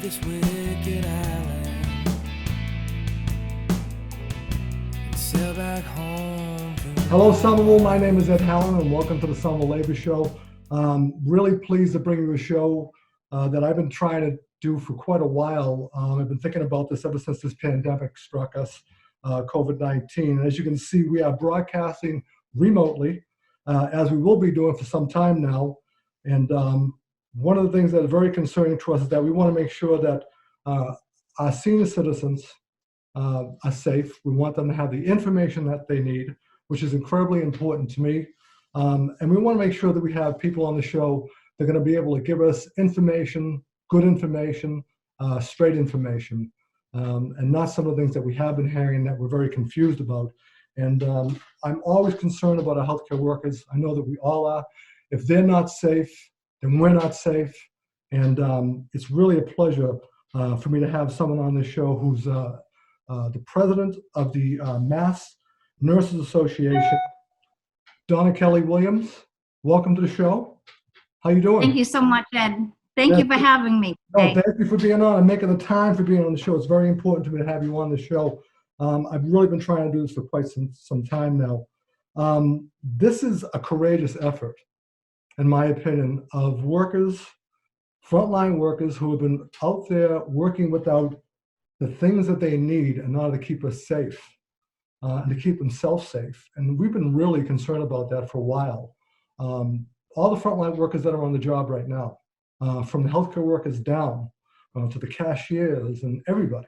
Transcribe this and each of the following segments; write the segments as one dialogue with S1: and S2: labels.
S1: this wicked island and sail back home to...
S2: Hello, Somerville. My name is Ed Hallen, and welcome to the Somerville Labor Show. Really pleased to bring you a show that I've been trying to do for quite a while. I've been thinking about this ever since this pandemic struck us, COVID-19. And as you can see, we are broadcasting remotely, as we will be doing for some time now. And one of the things that is very concerning to us is that we want to make sure that our senior citizens are safe. We want them to have the information that they need, which is incredibly important to me. And we want to make sure that we have people on the show that are going to be able to give us information, good information, straight information, and not some of the things that we have been hearing that we're very confused about. And I'm always concerned about our healthcare workers. I know that we all are. If they're not safe, then we're not safe. And it's really a pleasure for me to have someone on this show who's the president of the Mass Nurses Association, Donna Kelly-Williams. Welcome to the show. How you doing?
S3: Thank you so much, Ed. Thank you for having me today.
S2: No, thank you for being on and making the time for being on the show. It's very important to me to have you on the show. I've really been trying to do this for quite some time now. This is a courageous effort, in my opinion, of workers, frontline workers who have been out there working without the things that they need in order to keep us safe. And to keep themselves safe. And we've been really concerned about that for a while. All the frontline workers that are on the job right now, from the healthcare workers down to the cashiers and everybody.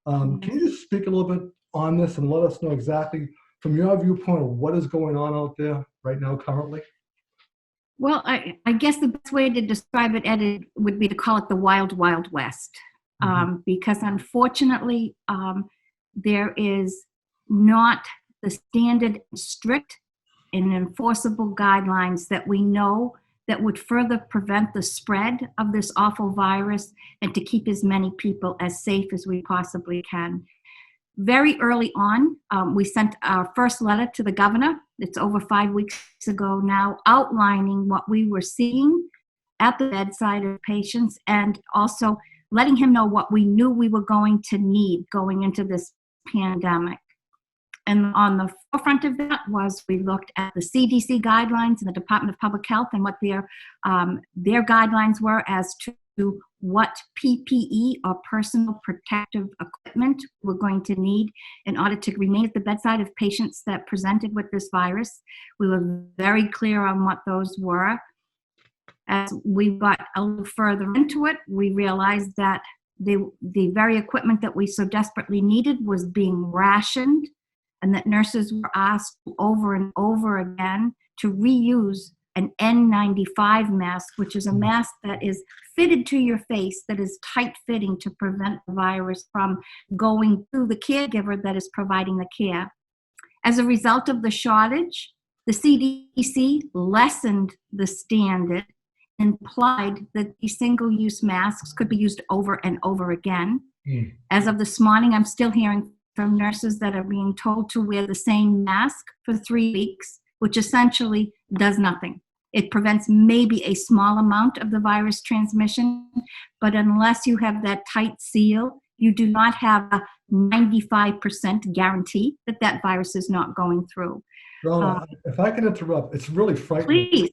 S2: Can you just speak a little bit on this and let us know exactly from your viewpoint of what is going on out there right now currently?
S3: Well, I guess the best way to describe it, Ed, would be to call it the wild, wild west. Because unfortunately, there is not the standard, strict, and enforceable guidelines that we know that would further prevent the spread of this awful virus and to keep as many people as safe as we possibly can. Very early on, we sent our first letter to the governor. It's over 5 weeks ago now, outlining what we were seeing at the bedside of patients and also letting him know what we knew we were going to need going into this pandemic. And on the forefront of that was we looked at the CDC guidelines and the Department of Public Health and what their guidelines were as to what PPE or personal protective equipment we're going to need in order to remain at the bedside of patients that presented with this virus. We were very clear on what those were. As we got a little further into it, we realized that the very equipment that we so desperately needed was being rationed, and that nurses were asked over and over again to reuse an N95 mask, which is a mask that is fitted to your face, that is tight-fitting to prevent the virus from going through the caregiver that is providing the care. As a result of the shortage, the CDC lessened the standard, implied that these single-use masks could be used over and over again. As of this morning, I'm still hearing from nurses that are being told to wear the same mask for 3 weeks, which essentially does nothing. It prevents maybe a small amount of the virus transmission, but unless you have that tight seal, you do not have a 95% guarantee that that virus is not going through.
S2: Donna, if I can interrupt, it's really frightening.
S3: Please.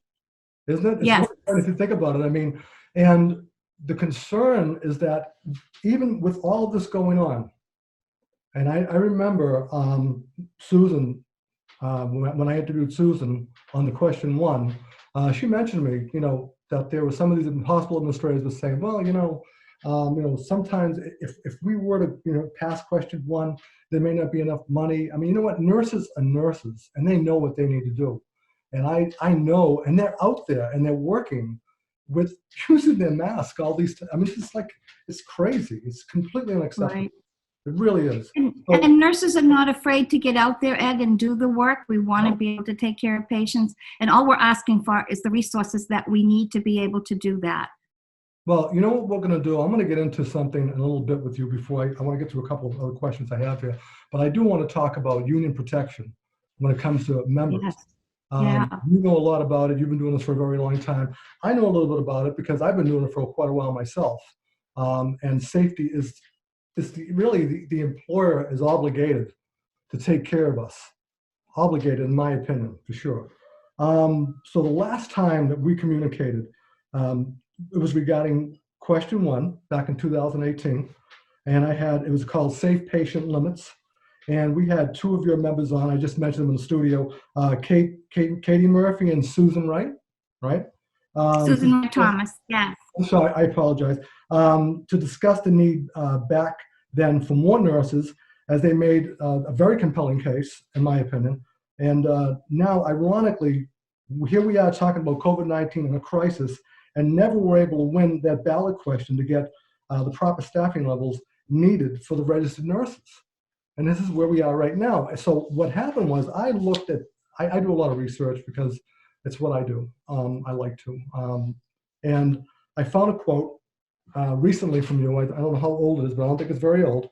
S2: Isn't it? It's
S3: Yes.
S2: really frightening if you think about it. I mean, and the concern is that even with all of this going on, and I remember Susan, when I interviewed Susan on the question one, she mentioned to me, that there were some of these hospital administrators were saying, well, sometimes if we were to, pass question one, there may not be enough money. I mean, you know what? Nurses are nurses, and they know what they need to do. And I know, and they're out there, and they're working with using their mask all these times. I mean, it's crazy. It's completely unacceptable.
S3: Right.
S2: It really is.
S3: And nurses are not afraid to get out there, Ed, and do the work. We want to be able to take care of patients. And all we're asking for is the resources that we need to be able to do that.
S2: Well, you know what we're going to do? I'm going to get into something in a little bit with you before I want to get to a couple of other questions I have here. But I do want to talk about union protection when it comes to members.
S3: Yes.
S2: You know a lot about it. You've been doing this for a very long time. I know a little bit about it because I've been doing it for quite a while myself. And safety is really the employer is obligated to take care of us. Obligated, in my opinion, for sure. So the last time that we communicated, it was regarding question 1 back in 2018. And it was called Safe Patient Limits. And we had 2 of your members on. I just mentioned them in the studio, Katie Murphy and Susan Wright, right?
S3: Susan Wright Thomas, yes.
S2: I'm sorry, I apologize. To discuss the need back then for more nurses, as they made a very compelling case, in my opinion. And now, ironically, here we are talking about COVID-19 and a crisis, and never were able to win that ballot question to get the proper staffing levels needed for the registered nurses. And this is where we are right now. So what happened was I looked at, I do a lot of research because it's what I do. I like to. And I found a quote recently from you. I don't know how old it is, but I don't think it's very old.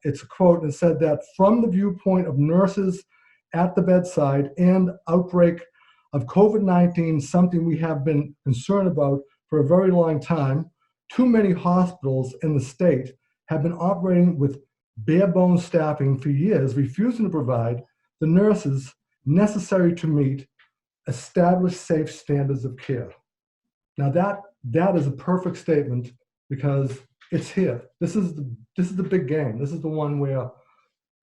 S2: It's a quote that said that from the viewpoint of nurses at the bedside and outbreak of COVID-19, something we have been concerned about for a very long time, too many hospitals in the state have been operating with bare bones staffing for years, refusing to provide the nurses necessary to meet established safe standards of care. Now that is a perfect statement because it's here. This is the big game. This is the one where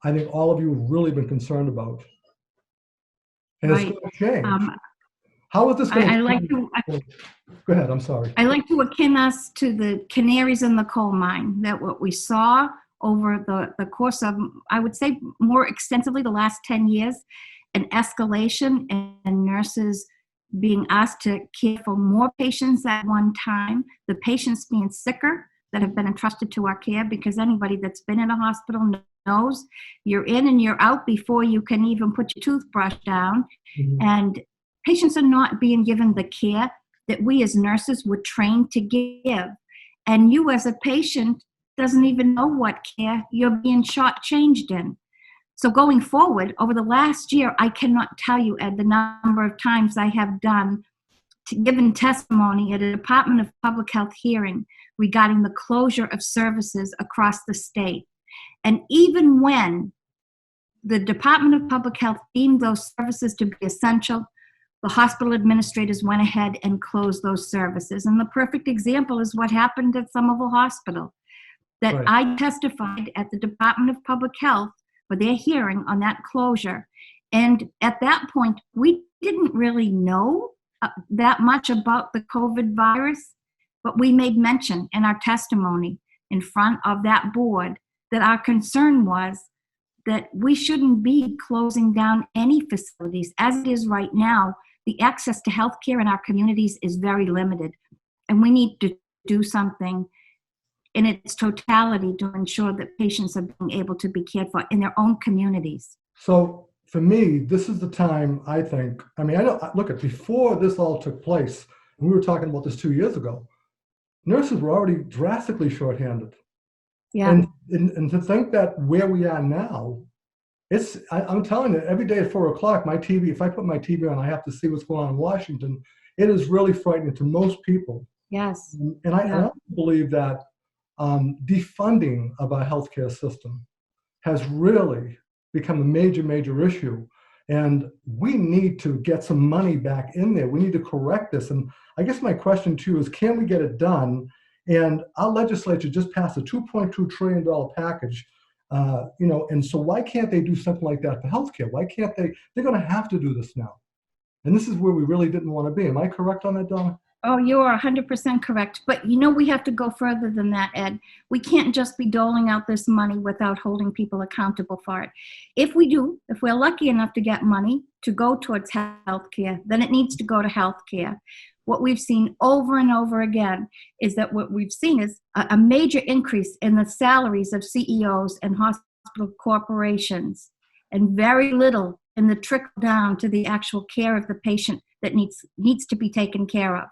S2: I think all of you have really been concerned about. And
S3: Right.
S2: It's going to change. How is this going
S3: I
S2: to
S3: like
S2: change?
S3: to
S2: Go ahead, I'm sorry.
S3: I like to akin us to the canaries in the coal mine, that what we saw over the course of, I would say more extensively the last 10 years, an escalation and nurses being asked to care for more patients at one time, the patients being sicker that have been entrusted to our care, because anybody that's been in a hospital knows you're in and you're out before you can even put your toothbrush down.
S2: Mhm.
S3: And patients are not being given the care that we as nurses were trained to give. And you as a patient doesn't even know what care you're being shortchanged in. So going forward, over the last year, I cannot tell you, Ed, the number of times I have given testimony at a Department of Public Health hearing regarding the closure of services across the state. And even when the Department of Public Health deemed those services to be essential, the hospital administrators went ahead and closed those services. And the perfect example is what happened at Somerville Hospital, that
S2: Right.
S3: I testified at the Department of Public Health for their hearing on that closure. And at that point, we didn't really know that much about the COVID virus, but we made mention in our testimony in front of that board that our concern was that we shouldn't be closing down any facilities. As it is right now, the access to healthcare in our communities is very limited, and we need to do something in its totality to ensure that patients are being able to be cared for in their own communities.
S2: So for me, this is the time, I think. I mean, I know, look, before this all took place, and we were talking about this 2 years ago, nurses were already drastically shorthanded.
S3: Yeah.
S2: And to think that where we are now, I'm telling you, every day at 4:00, my TV, if I put my TV on, I have to see what's going on in Washington. It is really frightening to most people.
S3: Yes.
S2: And I also believe that defunding of our healthcare system has really become a major, major issue. And we need to get some money back in there. We need to correct this. And I guess my question to you is, can we get it done? And our legislature just passed a $2.2 trillion package, and so why can't they do something like that for healthcare? Why can't they? They're going to have to do this now. And this is where we really didn't want to be. Am I correct on that, Donna?
S3: Oh, you are 100% correct. But we have to go further than that, Ed. We can't just be doling out this money without holding people accountable for it. If we're lucky enough to get money to go towards healthcare, then it needs to go to healthcare. What we've seen over and over again is that what we've seen is a major increase in the salaries of CEOs and hospital corporations, and very little in the trickle down to the actual care of the patient that needs to be taken care of.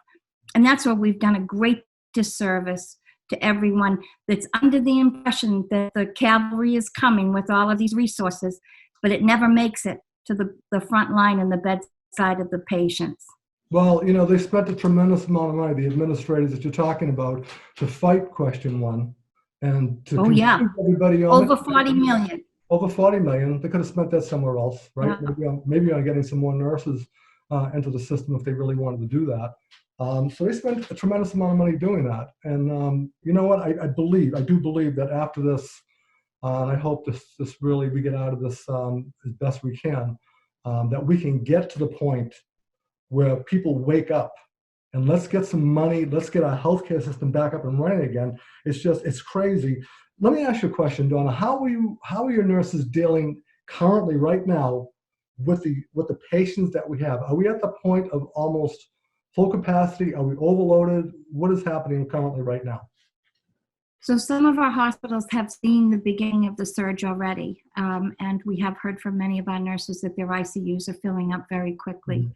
S3: And that's where we've done a great disservice to everyone that's under the impression that the cavalry is coming with all of these resources, but it never makes it to the front line and the bedside of the patients.
S2: Well, they spent a tremendous amount of money, the administrators that you're talking about, to fight question one and to
S3: Oh, yeah.
S2: confuse everybody on
S3: Over
S2: it.
S3: 40 million.
S2: Over 40 million. They could have spent that somewhere else, right?
S3: Yeah.
S2: Maybe on getting some more nurses into the system if they really wanted to do that. So they spent a tremendous amount of money doing that. And you know what? I do believe that after this, and I hope this really, we get out of this as best we can, that we can get to the point where people wake up and let's get some money, let's get our healthcare system back up and running again. It's crazy. Let me ask you a question, Donna. How are your nurses dealing currently right now with the patients that we have? Are we at the point of almost full capacity? Are we overloaded? What is happening currently right now?
S3: So some of our hospitals have seen the beginning of the surge already, and we have heard from many of our nurses that their ICUs are filling up very quickly.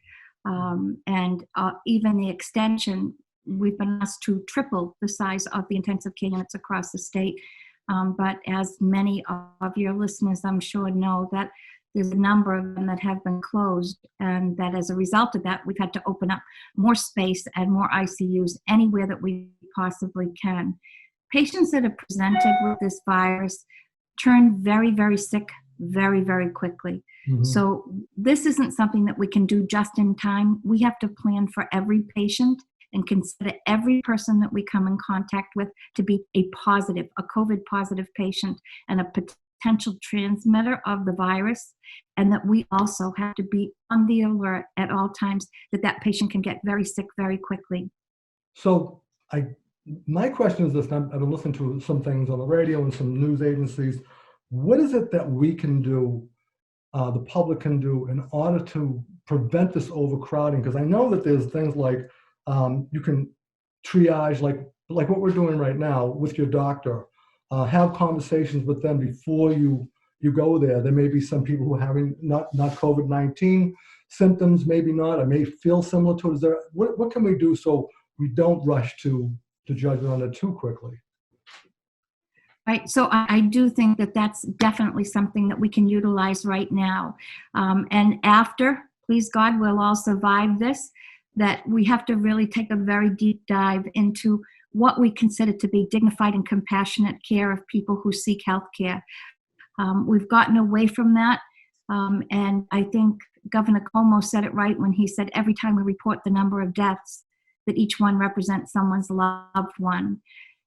S3: And even the extension, we've been asked to triple the size of the intensive care units across the state. But as many of your listeners, I'm sure, know, that there's a number of them that have been closed, and that as a result of that, we've had to open up more space and more ICUs anywhere that we possibly can. Patients that are presented with this virus turn very, very sick very, very quickly. So this isn't something that we can do just in time. We have to plan for every patient and consider every person that we come in contact with to be a COVID positive patient and a potential transmitter of the virus, and that we also have to be on the alert at all times that patient can get very sick very quickly.
S2: So my question is this, and I've been listening to some things on the radio and some news agencies. What is it that we can do, the public can do, in order to prevent this overcrowding? Because I know that there's things like you can triage, like what we're doing right now with your doctor. Have conversations with them before you go there. There may be some people who are having not COVID-19 symptoms, maybe not, or may feel similar to it. Is there, what can we do so we don't rush to judgment on it too quickly?
S3: Right, so I do think that that's definitely something that we can utilize right now. And after, please God, we'll all survive this, that we have to really take a very deep dive into what we consider to be dignified and compassionate care of people who seek health care. We've gotten away from that, and I think Governor Cuomo said it right when he said every time we report the number of deaths, that each one represents someone's loved one.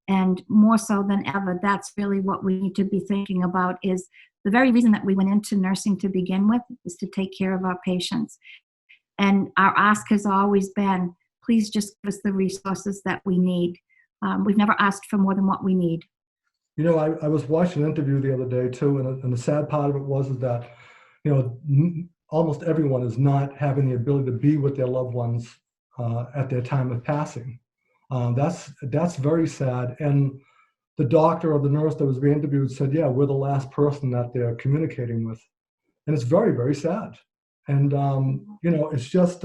S3: And more so than ever, that's really what we need to be thinking about, is the very reason that we went into nursing to begin with is to take care of our patients. And our ask has always been, please just give us the resources that we need. We've never asked for more than what we need.
S2: I was watching an interview the other day too, and the sad part of it was that, almost everyone is not having the ability to be with their loved ones at their time of passing. That's very sad. And the doctor or the nurse that was being interviewed said, yeah, we're the last person that they're communicating with. And it's very, very sad. And, it's just,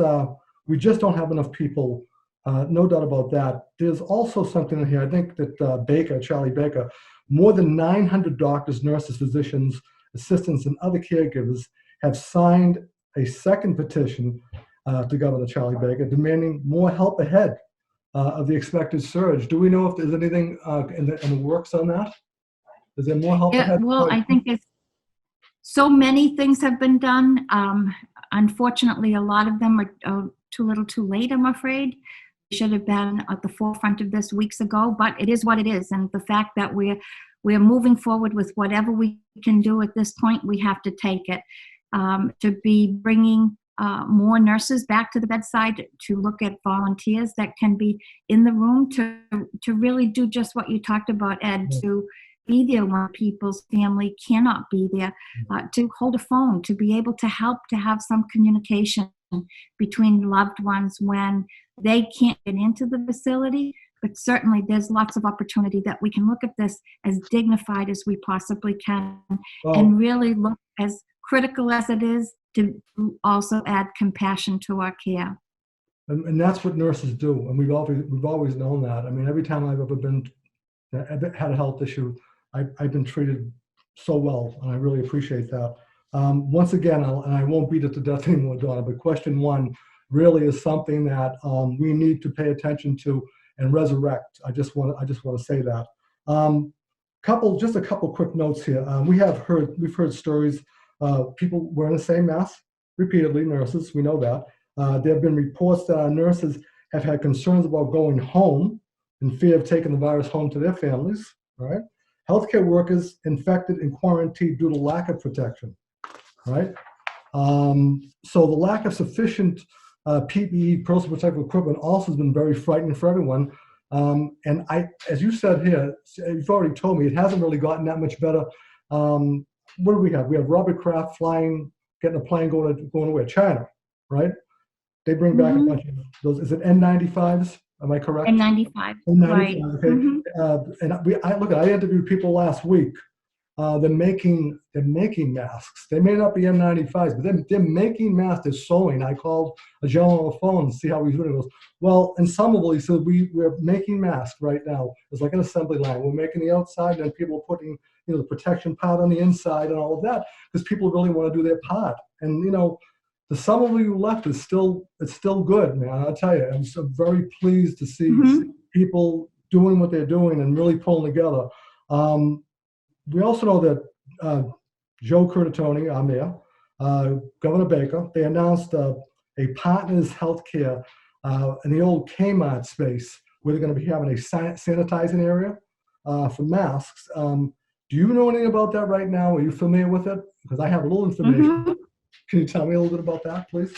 S2: we just don't have enough people, no doubt about that. There's also something in here, I think that Charlie Baker, more than 900 doctors, nurses, physicians, assistants, and other caregivers have signed a second petition to Governor Charlie Baker demanding more help ahead of the expected surge. Do we know if there's anything in the works on that? Is there more help ahead?
S3: Well, I think it's so many things have been done. Unfortunately, a lot of them are too little too late, I'm afraid. We should have been at the forefront of this weeks ago, but it is what it is. And the fact that we're moving forward with whatever we can do at this point, we have to take it. To be bringing more nurses back to the bedside, to look at volunteers that can be in the room to really do just what you talked about, Ed, to be there when people's family cannot be there, to hold a phone, to be able to help, to have some communication between loved ones when they can't get into the facility. But certainly there's lots of opportunity that we can look at this as dignified as we possibly can, and really look, as critical as it is, to also add compassion to our care.
S2: And that's what nurses do. And we've always known that. I mean, every time I've had a health issue, I've been treated so well, and I really appreciate that. Once again, and I won't beat it to death anymore, Donna, but question one, really is something that we need to pay attention to and resurrect. I just want to say that. Just a couple quick notes here. We've heard stories. People wearing the same mask repeatedly. Nurses, we know that. There have been reports that our nurses have had concerns about going home in fear of taking the virus home to their families. Right? Healthcare workers infected and quarantined due to lack of protection. Right? So the lack of sufficient PPE, personal protective equipment, also has been very frightening for everyone. And as you said here, you've already told me it hasn't really gotten that much better. What do we have? We have Robert Kraft getting a plane going away, China, right? They bring back a bunch of those. Is it N95s? Am I correct?
S3: N95,
S2: N95,
S3: right.
S2: okay. And I interviewed people last week. They're making masks. They may not be N95s, but they're making masks. They're sewing. I called a gentleman on the phone to see how he's doing. He goes, well, in Somerville, he said, we're making masks right now. It's like an assembly line. We're making the outside, and then people are putting the protection part on the inside and all of that because people really want to do their part. And the Somerville you left it's still good, man. I'll tell you, I'm so very pleased to see people doing what they're doing and really pulling together. We also know that Joe Curtatone, our mayor, Governor Baker, they announced a Partners Healthcare in the old Kmart space where they're going to be having a sanitizing area for masks. Do you know anything about that right now? Are you familiar with it? Because I have a little information. Can you tell me a little bit about that, please?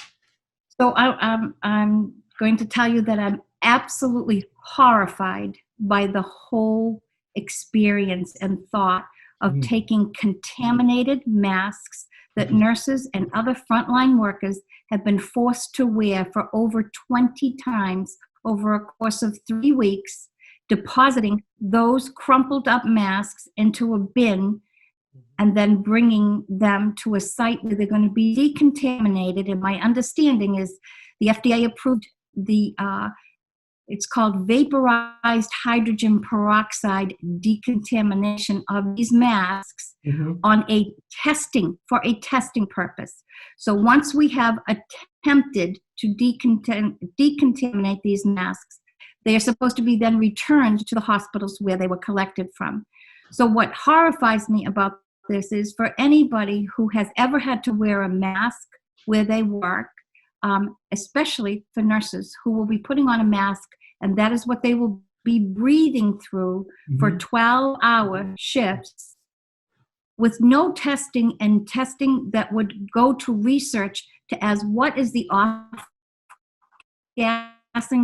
S3: So I'm going to tell you that I'm absolutely horrified by the whole experience and thought of taking contaminated masks that nurses and other frontline workers have been forced to wear for over 20 times over a course of 3 weeks, depositing those crumpled up masks into a bin and then bringing them to a site where they're going to be decontaminated. And my understanding is the FDA approved it's called vaporized hydrogen peroxide decontamination of these masks on for a testing purpose. So once we have attempted to decontaminate these masks, they are supposed to be then returned to the hospitals where they were collected from. So what horrifies me about this is for anybody who has ever had to wear a mask where they work, especially for nurses who will be putting on a mask, and that is what they will be breathing through for 12-hour shifts with no testing, and testing that would go to research as what is the off-gassing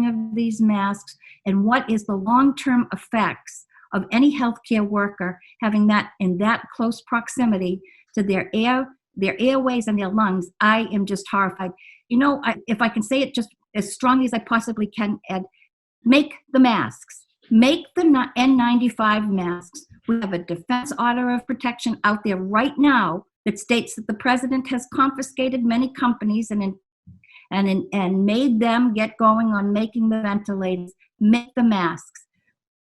S3: of these masks and what is the long-term effects of any healthcare worker having that in that close proximity to their airways and their lungs. I am just horrified. If I can say it just as strongly as I possibly can, Ed, make the masks. Make the N95 masks. We have a defense order of protection out there right now that states that the president has confiscated many companies and made them get going on making the ventilators. Make the masks.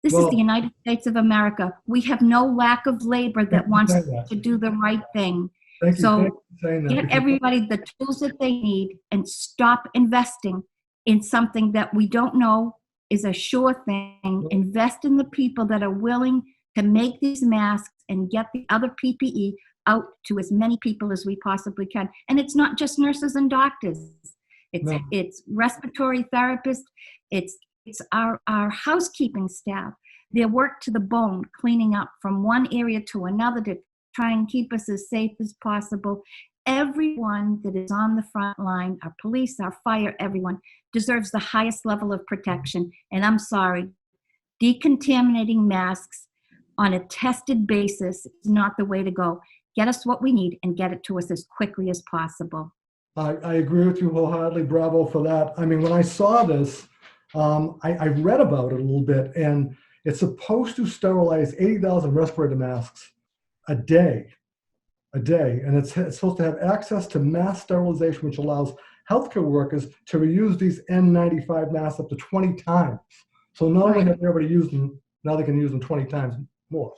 S3: This is the United States of America. We have no lack of labor that wants to do the right thing. So get everybody the tools that they need and stop investing in something that we don't know is a sure thing. Invest in the people that are willing to make these masks and get the other PPE out to as many people as we possibly can. And it's not just nurses and doctors. It's respiratory therapists. It's our housekeeping staff. They work to the bone, cleaning up from one area to another to try and keep us as safe as possible. Everyone that is on the front line, our police, our fire, everyone deserves the highest level of protection. And I'm sorry, decontaminating masks on a tested basis is not the way to go. Get us what we need and get it to us as quickly as possible.
S2: I agree with you wholeheartedly. Bravo for that. I mean, when I saw this, I read about it a little bit, and it's supposed to sterilize 80,000 respirator masks a day, and it's supposed to have access to mass sterilization, which allows healthcare workers to reuse these N95 masks up to 20 times. So not only have they already used them, now they can use them 20 times more.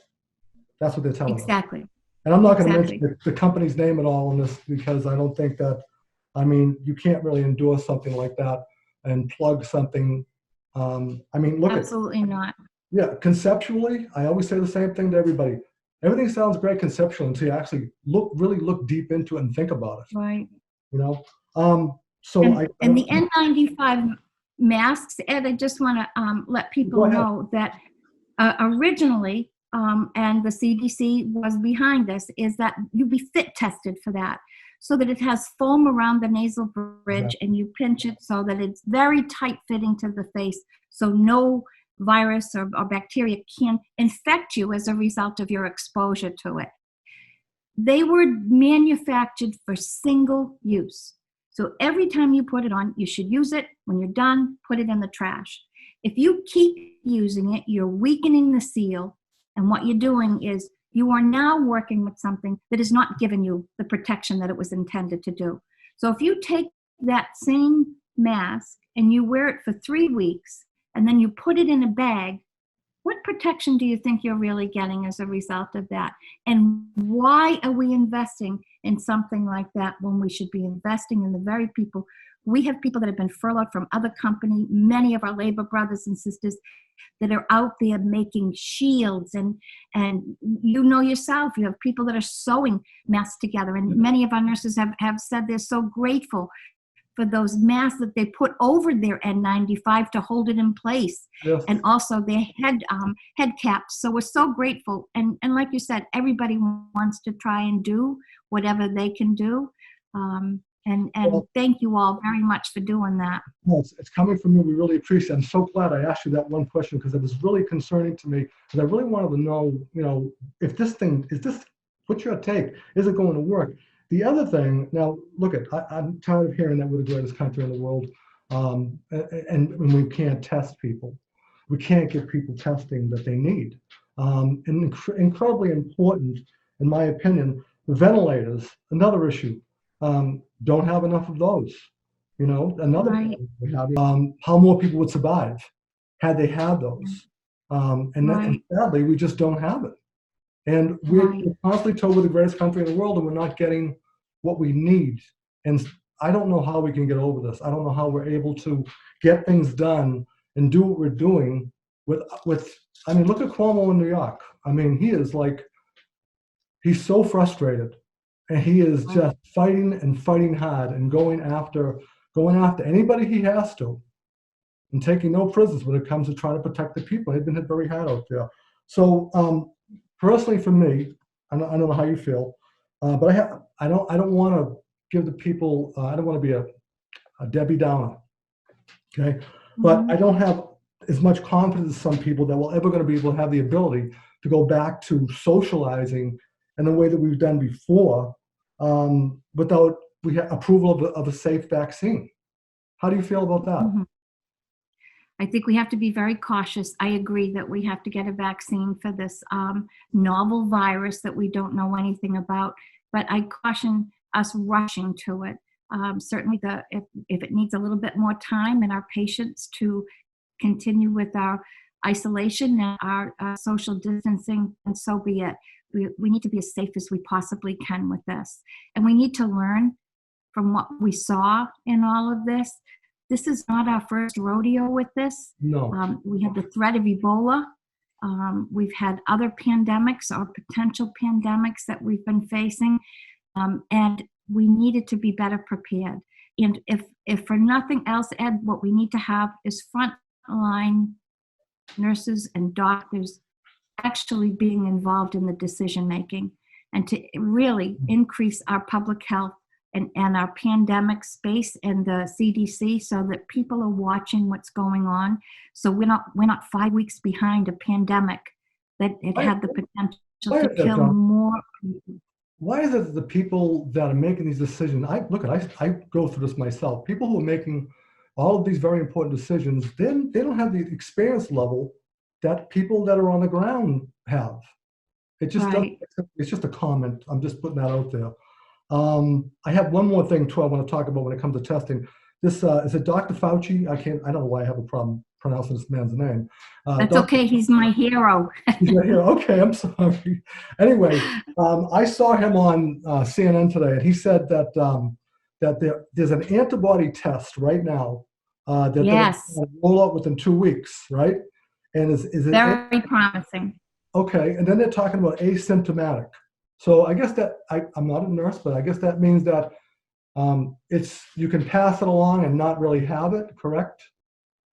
S2: That's what they're telling us.
S3: Exactly.
S2: And I'm not going to mention the company's name at all in this because I don't think that I mean, you can't really endorse something like that and plug something. I mean, look at,
S3: Absolutely not.
S2: yeah, conceptually, I always say the same thing to everybody. Everything sounds great conceptually until you actually really look deep into it and think about it,
S3: Right.
S2: you know? So I
S3: And the
S2: don't,
S3: N95 masks, Ed, I just want to let
S2: go
S3: people
S2: ahead.
S3: know that originally, and the CDC was behind this, is that you be fit tested for that, so that it has foam around the nasal bridge and you pinch it so that it's very tight fitting to the face, so no virus or bacteria can infect you as a result of your exposure to it. They were manufactured for single use. So every time you put it on, you should use it. When you're done, put it in the trash. If you keep using it, you're weakening the seal. And what you're doing is you are now working with something that is not giving you the protection that it was intended to do. So if you take that same mask and you wear it for 3 weeks and then you put it in a bag, what protection do you think you're really getting as a result of that? And why are we investing in something like that when we should be investing in the very people? We have people that have been furloughed from other companies, many of our labor brothers and sisters that are out there making shields, and you know yourself, you have people that are sewing masks together, and many of our nurses have said they're so grateful for those masks that they put over their N95 to hold it in place,
S2: Yes.
S3: and also their head caps. So we're so grateful, and like you said, everybody wants to try and do whatever they can do, and
S2: Well,
S3: thank you all very much for doing that.
S2: well, it's coming from you. We really appreciate it. I'm so glad I asked you that one question because it was really concerning to me, because I really wanted to know, you know, if this thing, what's your take? Is it going to work? The other thing, now look at, I'm tired of hearing that we're the greatest country in the world, and we can't test people. We can't give people testing that they need. And incredibly important, in my opinion, ventilators, another issue. Don't have enough of those. You know, another
S3: Right.
S2: problem we have, how more people would survive had they had those. And sadly, we just don't have it. And we're constantly told we're the greatest country in the world, and we're not getting what we need. And I don't know how we can get over this. I don't know how we're able to get things done and do what we're doing with. I mean, look at Cuomo in New York. I mean, he's so frustrated, and he is just fighting and fighting hard and going after anybody he has to, and taking no prisoners when it comes to trying to protect the people. They've been hit very hard out there. So personally, for me, I don't know how you feel, but I don't want to give the people. I don't want to be a Debbie Downer. Okay, but I don't have as much confidence as some people that we're ever going to be able to have the ability to go back to socializing in the way that we've done before, without approval of a safe vaccine. How do you feel about that?
S3: I think we have to be very cautious. I agree that we have to get a vaccine for this novel virus that we don't know anything about, but I caution us rushing to it. Certainly, if it needs a little bit more time and our patients to continue with our isolation and our social distancing, and so be it. We need to be as safe as we possibly can with this. And we need to learn from what we saw in all of this. This is not our first rodeo with this.
S2: No.
S3: We had the threat of Ebola. We've had other pandemics or potential pandemics that we've been facing. And we needed to be better prepared. And if for nothing else, Ed, what we need to have is frontline nurses and doctors actually being involved in the decision making, and to really increase our public health and our pandemic space and the CDC, so that people are watching what's going on. So we're not 5 weeks behind a pandemic that it had the potential to kill more people.
S2: Why is it that the people that are making these decisions, I go through this myself, people who are making all of these very important decisions, then they don't have the experience level that people that are on the ground have. It just doesn't, it's just a comment. I'm just putting that out there. I have one more thing too I want to talk about when it comes to testing. This is it Dr. Fauci? I don't know why I have a problem pronouncing this man's name.
S3: That's okay. He's my hero.
S2: He's my hero. Okay, I'm sorry. Anyway, I saw him on CNN today, and he said that that there's an antibody test right now that they're
S3: Yes,
S2: going to roll out within 2 weeks, right? And is it
S3: very promising.
S2: okay? And then they're talking about asymptomatic. So I guess that I'm not a nurse, but I guess that means that it's you can pass it along and not really have it, correct?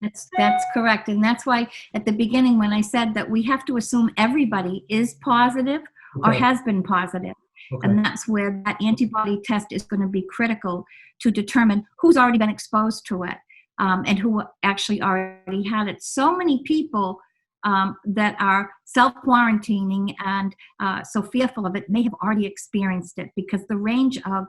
S3: That's correct. And that's why at the beginning when I said that we have to assume everybody is positive or
S2: Okay.
S3: has been positive.
S2: Okay.
S3: And that's where that antibody test is going to be critical to determine who's already been exposed to it and who actually already had it. So many people that are self-quarantining and so fearful of it may have already experienced it, because the range of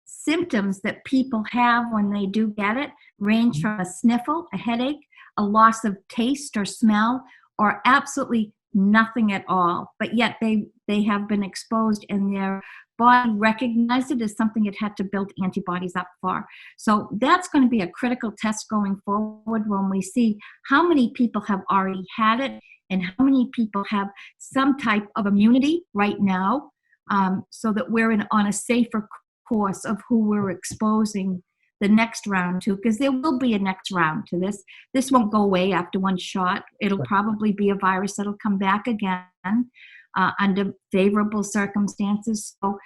S3: symptoms that people have when they do get it range from a sniffle, a headache, a loss of taste or smell, or absolutely nothing at all. But yet they have been exposed and their body recognized it as something it had to build antibodies up for. So that's going to be a critical test going forward when we see how many people have already had it and how many people have some type of immunity right now, so that we're on a safer course of who we're exposing the next round to, because there will be a next round to this. This won't go away after one shot. It'll probably be a virus that'll come back again under favorable circumstances. So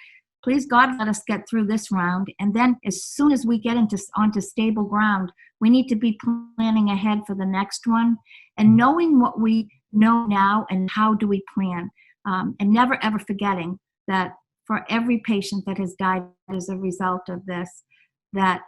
S3: please God, let us get through this round. And then as soon as we get onto stable ground, we need to be planning ahead for the next one and knowing what we know now and how do we plan. And never ever forgetting that for every patient that has died as a result of this, that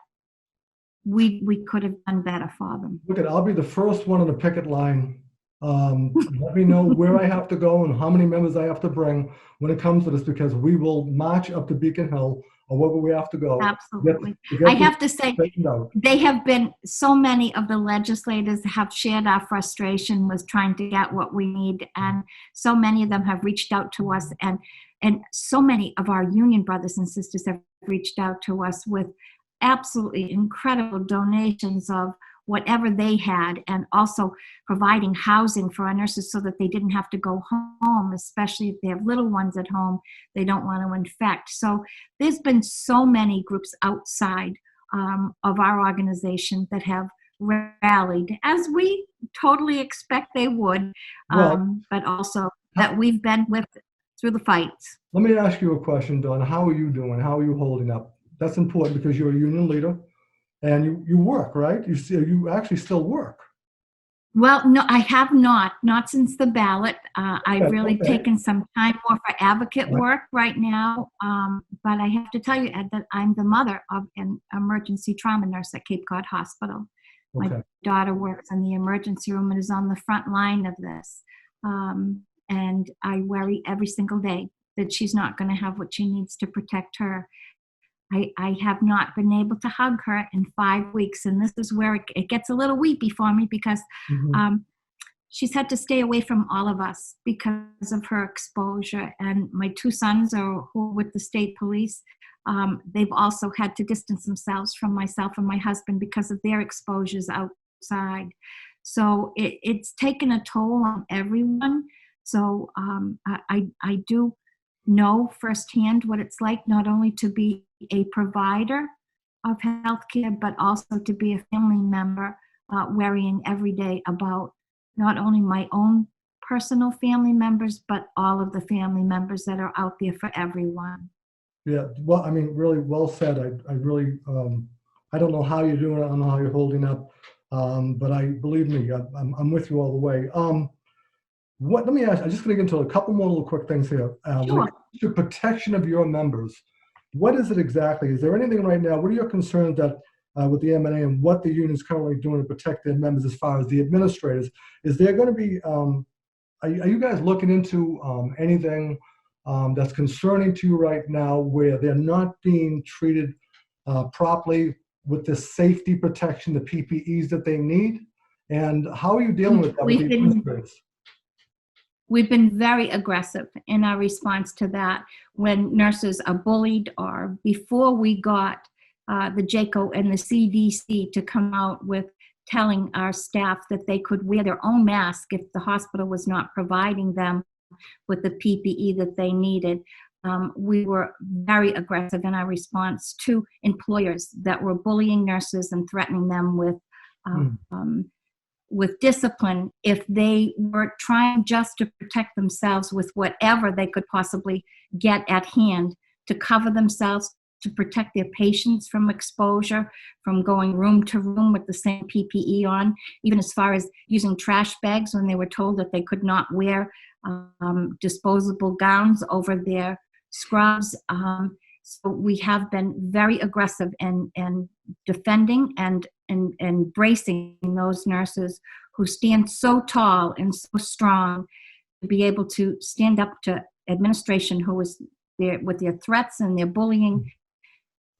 S3: we could have done better for them.
S2: Look, I'll be the first one on the picket line. Let me know where I have to go and how many members I have to bring when it comes to this, because we will march up to Beacon Hill or wherever we have to go.
S3: Absolutely. I have to say, they have been, so many of the legislators have shared our frustration with trying to get what we need. And so many of them have reached out to us, and so many of our union brothers and sisters have reached out to us with absolutely incredible donations of whatever they had, and also providing housing for our nurses so that they didn't have to go home, especially if they have little ones at home they don't want to infect. So there's been so many groups outside of our organization that have rallied, as we totally expect they would, but also that we've been with through the fights.
S2: Let me ask you a question, Donna. How are you doing? How are you holding up? That's important because you're a union leader and you work, right? You actually still work.
S3: Well, no, I have not since the ballot. I've really taken some time more for advocate work right now. But I have to tell you, Ed, that I'm the mother of an emergency trauma nurse at Cape Cod Hospital. My daughter works in the emergency room and is on the front line of this. And I worry every single day that she's not going to have what she needs to protect her. I have not been able to hug her in 5 weeks, and this is where it gets a little weepy for me, because she's had to stay away from all of us because of her exposure. And my 2 sons who are with the state police. They've also had to distance themselves from myself and my husband because of their exposures outside. So it's taken a toll on everyone. So I do know firsthand what it's like not only to be a provider of healthcare, but also to be a family member, worrying every day about not only my own personal family members, but all of the family members that are out there for everyone.
S2: Yeah, well, I mean, really well said. I really, I don't know how you're doing it. I don't know how you're holding up, but believe me, I'm with you all the way. Let me ask, I'm just going to get into a couple more little quick things here.
S3: Sure.
S2: The protection of your members, what is it exactly? Is there anything right now? What are your concerns that with the M&A and what the union is currently doing to protect their members as far as the administrators? Is there going to be, are you guys looking into anything that's concerning to you right now where they're not being treated properly with the safety protection, the PPEs that they need? And how are you dealing with that with the administrators?
S3: We've been very aggressive in our response to that when nurses are bullied, or before we got the JACO and the CDC to come out with telling our staff that they could wear their own mask if the hospital was not providing them with the PPE that they needed. we were very aggressive in our response to employers that were bullying nurses and threatening them with discipline if they were trying just to protect themselves with whatever they could possibly get at hand to cover themselves, to protect their patients from exposure, from going room to room with the same PPE on, even as far as using trash bags when they were told that they could not wear disposable gowns over their scrubs. So we have been very aggressive in defending and embracing those nurses who stand so tall and so strong to be able to stand up to administration who is there with their threats and their bullying.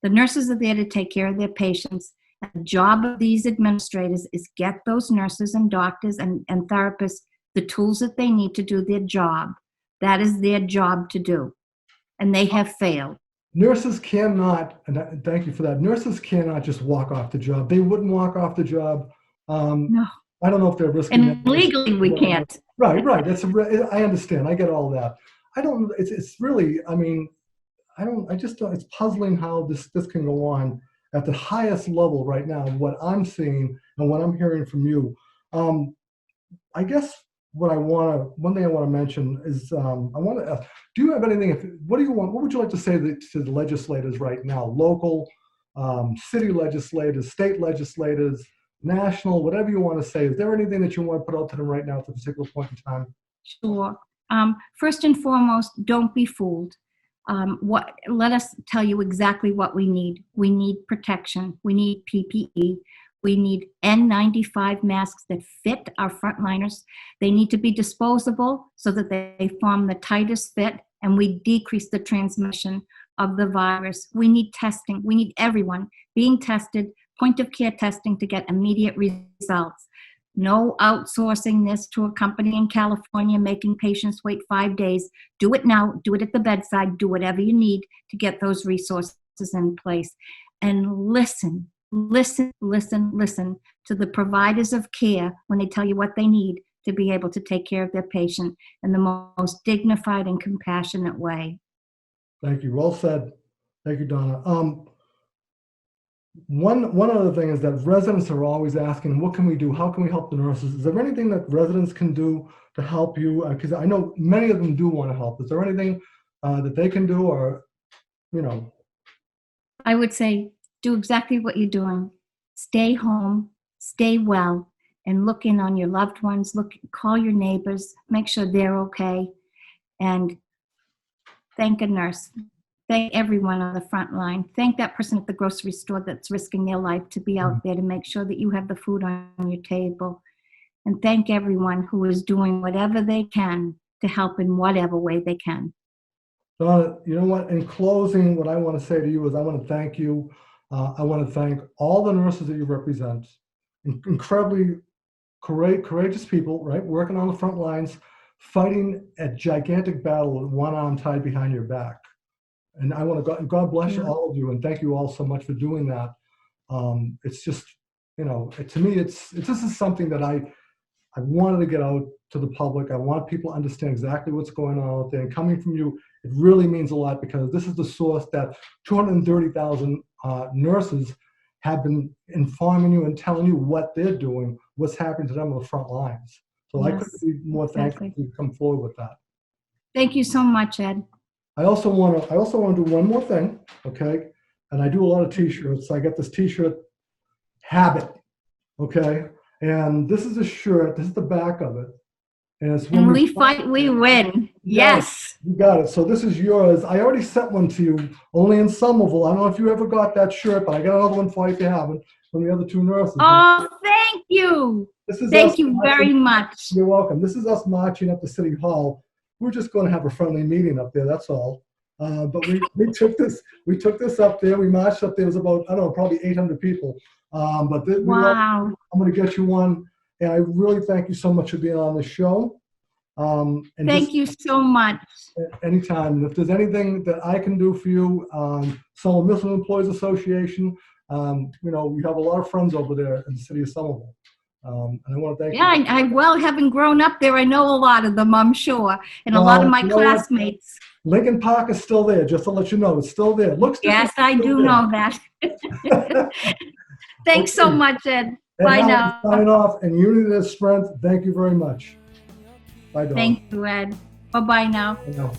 S3: The nurses are there to take care of their patients. And the job of these administrators is get those nurses and doctors and therapists the tools that they need to do their job. That is their job to do. And they have failed.
S2: Nurses cannot, and thank you for that, nurses cannot just walk off the job. They wouldn't walk off the job.
S3: No.
S2: I don't know if they're risking
S3: And legally we can't.
S2: Right. I understand. I get all that. It's really, I just don't, it's puzzling how this can go on at the highest level right now, what I'm seeing and what I'm hearing from you. I guess one thing I want to mention is, I want to ask, do you have anything, what would you like to say to the legislators right now, local, city legislators, state legislators, national, whatever you want to say? Is there anything that you want to put out to them right now at a particular point in time?
S3: Sure. First and foremost, don't be fooled. Let us tell you exactly what we need. We need protection. We need PPE. We need N95 masks that fit our frontliners. They need to be disposable so that they form the tightest fit and we decrease the transmission of the virus. We need testing. We need everyone being tested, point of care testing to get immediate results. No outsourcing this to a company in California, making patients wait 5 days. Do it now. Do it at the bedside. Do whatever you need to get those resources in place. And listen to the providers of care when they tell you what they need to be able to take care of their patient in the most dignified and compassionate way.
S2: Thank you. Well said. Thank you, Donna. One other thing is that residents are always asking, what can we do? How can we help the nurses? Is there anything that residents can do to help you? Because I know many of them do want to help. Is there anything that they can do, or,
S3: I would say do exactly what you're doing. Stay home, stay well, and look in on your loved ones. Call your neighbors, make sure they're okay, and thank a nurse. Thank everyone on the front line. Thank that person at the grocery store that's risking their life to be out there to make sure that you have the food on your table. And thank everyone who is doing whatever they can to help in whatever way they can.
S2: Donna, you know what? In closing, what I want to say to you is I want to thank you. I want to thank all the nurses that you represent. Incredibly courageous people, right? Working on the front lines, fighting a gigantic battle with one arm tied behind your back. And I want to, God bless all of you, and thank you all so much for doing that. It's just, to me, this is something that I wanted to get out to the public. I want people to understand exactly what's going on out there. And coming from you, it really means a lot, because this is the source that 230,000 nurses have been informing you and telling you what they're doing, what's happening to them on the front lines. So yes, I couldn't be more thankful to come forward with that.
S3: Thank you so much, Ed.
S2: I also want to do one more thing, okay? And I do a lot of t-shirts. I got this t-shirt habit, okay? And this is a shirt. This is the back of it. And it's when
S3: we fight, we win. Yes.
S2: You got it. So this is yours. I already sent one to you, only in Somerville. I don't know if you ever got that shirt, but I got another one for you if you haven't, from the other two nurses.
S3: Oh, thank you. Thank you very much.
S2: You're welcome. This is us marching up to City Hall. We're just going to have a friendly meeting up there. That's all. But we took this up there. We marched up there. It was about, I don't know, probably 800 people.
S3: Wow.
S2: I'm going to get you one. And I really thank you so much for being on the show.
S3: Thank you so much.
S2: Anytime. If there's anything that I can do for you, Somerville Municipal Employees Association, we have a lot of friends over there in the city of Somerville. And I want to thank
S3: Yeah,
S2: you.
S3: well, having grown up there, I know a lot of them, I'm sure, and a lot
S2: Well,
S3: of my
S2: you know what?
S3: classmates.
S2: Lincoln Park is still there, just to let you know. It's still there. Looks different.
S3: Yes, I
S2: but
S3: do
S2: still
S3: know that.
S2: there.
S3: Thanks so
S2: Okay.
S3: much, Ed.
S2: Ed
S3: Bye
S2: Howard,
S3: now.
S2: sign off, and unity is strength. Thank you very much. Bye, Donna.
S3: Thank you, Ed. Bye-bye now.
S2: Bye now.